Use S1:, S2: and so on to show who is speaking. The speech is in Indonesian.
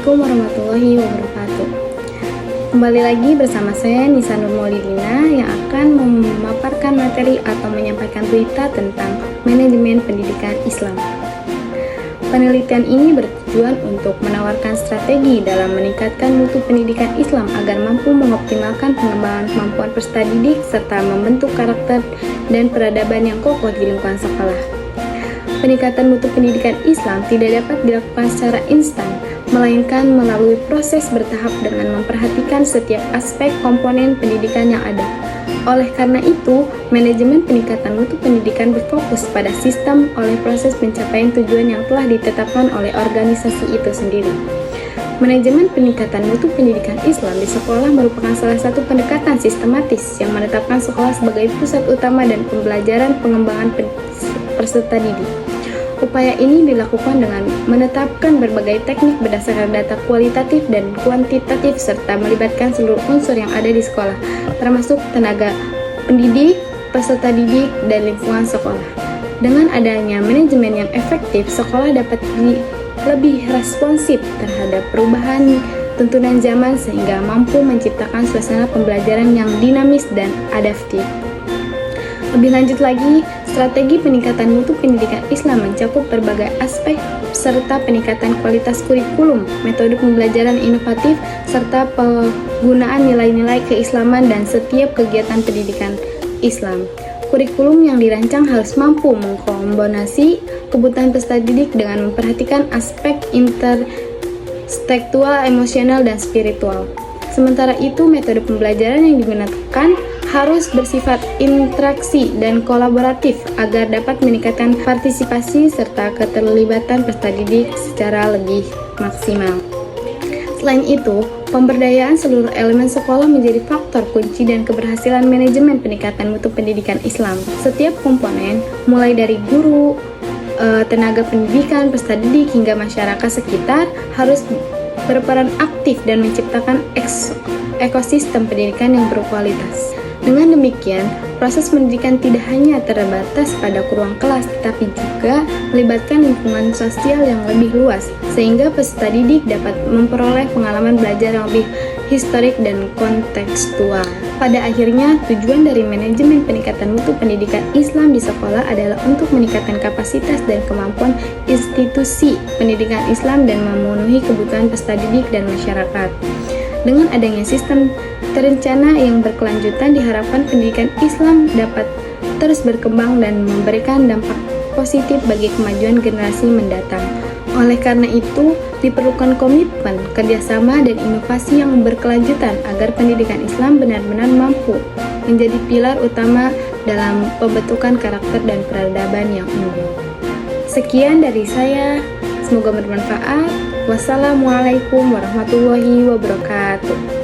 S1: Assalamualaikum warahmatullahi wabarakatuh. Kembali lagi bersama saya Nisa Nur Maulidina yang akan memaparkan materi atau menyampaikan berita tentang manajemen pendidikan Islam. Penelitian ini bertujuan untuk menawarkan strategi dalam meningkatkan mutu pendidikan Islam agar mampu mengoptimalkan pengembangan kemampuan peserta didik serta membentuk karakter dan peradaban yang kokoh di lingkungan sekolah. Peningkatan mutu pendidikan Islam tidak dapat dilakukan secara instan, melainkan melalui proses bertahap dengan memperhatikan setiap aspek komponen pendidikan yang ada. Oleh karena itu, manajemen peningkatan mutu pendidikan berfokus pada sistem oleh proses pencapaian tujuan yang telah ditetapkan oleh organisasi itu sendiri. Manajemen peningkatan mutu pendidikan Islam di sekolah merupakan salah satu pendekatan sistematis yang menetapkan sekolah sebagai pusat utama dan pembelajaran pengembangan peserta didik. Upaya ini dilakukan dengan menetapkan berbagai teknik berdasarkan data kualitatif dan kuantitatif serta melibatkan seluruh unsur yang ada di sekolah, termasuk tenaga pendidik, peserta didik, dan lingkungan sekolah. Dengan adanya manajemen yang efektif, sekolah dapat lebih responsif terhadap perubahan tuntunan zaman sehingga mampu menciptakan suasana pembelajaran yang dinamis dan adaptif. Lebih lanjut lagi, strategi peningkatan mutu pendidikan Islam mencakup berbagai aspek serta peningkatan kualitas kurikulum, metode pembelajaran inovatif, serta penggunaan nilai-nilai keislaman dan setiap kegiatan pendidikan Islam. Kurikulum yang dirancang harus mampu mengkombinasi kebutuhan peserta didik dengan memperhatikan aspek intelektual, emosional, dan spiritual. Sementara itu, metode pembelajaran yang digunakan harus bersifat interaksi dan kolaboratif agar dapat meningkatkan partisipasi serta keterlibatan peserta didik secara lebih maksimal. Selain itu, pemberdayaan seluruh elemen sekolah menjadi faktor kunci dan keberhasilan manajemen peningkatan mutu pendidikan Islam. Setiap komponen, mulai dari guru, tenaga pendidikan, peserta didik, hingga masyarakat sekitar harus berperan aktif dan menciptakan ekosistem pendidikan yang berkualitas. Dengan demikian, proses pendidikan tidak hanya terbatas pada ruang kelas, tetapi juga melibatkan lingkungan sosial yang lebih luas, sehingga peserta didik dapat memperoleh pengalaman belajar yang lebih historik dan kontekstual. Pada akhirnya, tujuan dari manajemen peningkatan mutu pendidikan Islam di sekolah adalah untuk meningkatkan kapasitas dan kemampuan institusi pendidikan Islam dan memenuhi kebutuhan peserta didik dan masyarakat. Dengan adanya sistem terencana yang berkelanjutan, diharapkan pendidikan Islam dapat terus berkembang dan memberikan dampak positif bagi kemajuan generasi mendatang. Oleh karena itu, diperlukan komitmen, kerjasama, dan inovasi yang berkelanjutan agar pendidikan Islam benar-benar mampu menjadi pilar utama dalam pembentukan karakter dan peradaban yang unggul. Sekian dari saya, semoga bermanfaat. Wassalamualaikum warahmatullahi wabarakatuh.